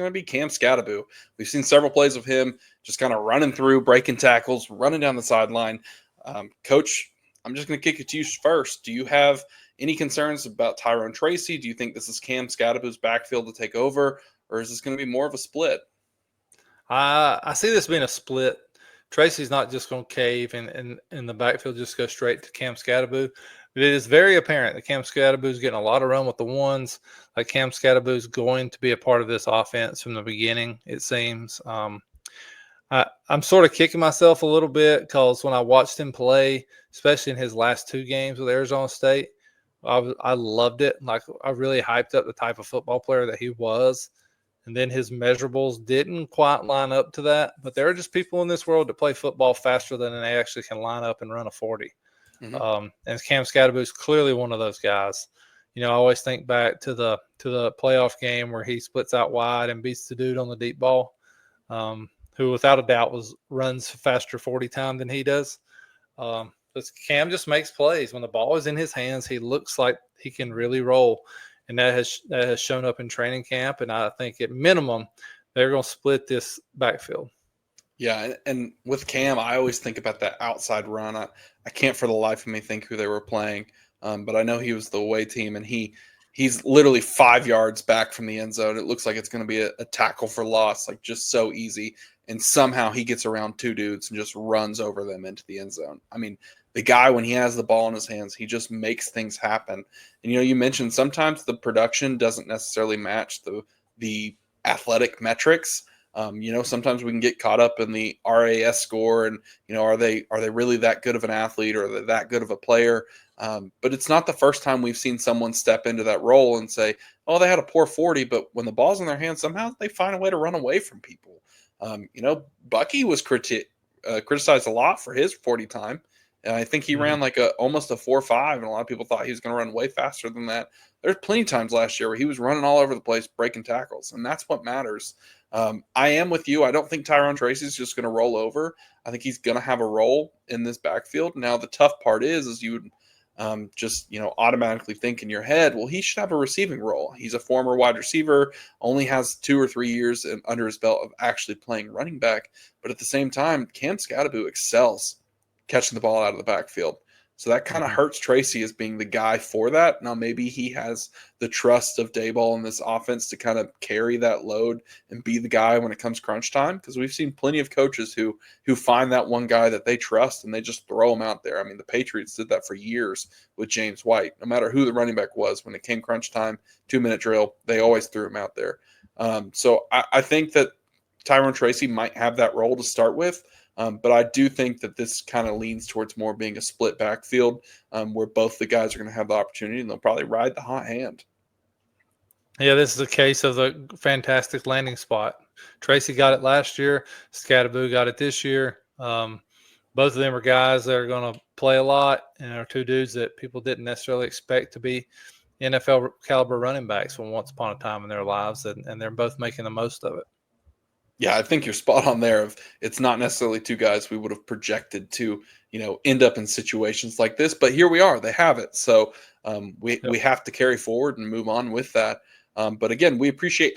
going to be Cam Skattebo. We've seen several plays of him just kind of running through, breaking tackles, running down the sideline. Coach, I'm just going to kick it to you first. Do you have any concerns about Tyrone Tracy? Do you think this is Cam Skattebo's backfield to take over, or is this going to be more of a split? I see this being a split. Tracy's not just going to cave and in the backfield just go straight to Cam Skattebo. But it is very apparent that Cam Skattebo is getting a lot of run with the ones. Like Cam Skattebo is going to be a part of this offense from the beginning, it seems. I'm sort of kicking myself a little bit because when I watched him play, especially in his last 2 games with Arizona State, I loved it. Like I really hyped up the type of football player that he was. And then his measurables didn't quite line up to that. But there are just people in this world that play football faster than they actually can line up and run a 40. And Cam Skattebo is clearly one of those guys. I always think back to the playoff game where he splits out wide and beats the dude on the deep ball, who without a doubt runs faster 40 time than he does. But Cam just makes plays. When the ball is in his hands, he looks like he can really roll. And that has shown up in training camp. And I think at minimum, they're going to split this backfield. Yeah, and with Cam, I always think about that outside run. I can't for the life of me think who they were playing, but I know he was the away team, and he's literally 5 yards back from the end zone. It looks like it's going to be a tackle for loss, like just so easy. And somehow he gets around 2 dudes and just runs over them into the end zone. I mean, the guy, when he has the ball in his hands, he just makes things happen. And, you mentioned sometimes the production doesn't necessarily match the athletic metrics. Sometimes we can get caught up in the RAS score and, are they really that good of an athlete or are they that good of a player? But it's not the first time we've seen someone step into that role and say, oh, they had a poor 40, but when the ball's in their hands, somehow they find a way to run away from people. Bucky was criticized a lot for his 40 time. And I think he ran like almost a 4.5, and a lot of people thought he was going to run way faster than that. There's plenty of times last year where he was running all over the place, breaking tackles, and that's what matters. I am with you. I don't think Tyrone Tracy is just going to roll over. I think he's going to have a role in this backfield. Now, the tough part is you would automatically think in your head, well, he should have a receiving role. He's a former wide receiver, only has 2 or 3 years under his belt of actually playing running back. But at the same time, Cam Skattebo excels catching the ball out of the backfield. So that kind of hurts Tracy as being the guy for that. Now, maybe he has the trust of Daboll in this offense to kind of carry that load and be the guy when it comes crunch time, because we've seen plenty of coaches who find that one guy that they trust and they just throw him out there. I mean, the Patriots did that for years with James White. No matter who the running back was, when it came crunch time, 2-minute drill, they always threw him out there. So I think that Tyrone Tracy might have that role to start with. But I do think that this kind of leans towards more being a split backfield where both the guys are going to have the opportunity and they'll probably ride the hot hand. Yeah, this is a case of the fantastic landing spot. Tracy got it last year. Skattebo got it this year. Both of them are guys that are going to play a lot and are 2 dudes that people didn't necessarily expect to be NFL caliber running backs from once upon a time in their lives, and they're both making the most of it. Yeah, I think you're spot on there. It's not necessarily 2 guys we would have projected to, end up in situations like this, but here we are. They have it. So we have to carry forward and move on with that. But again, we appreciate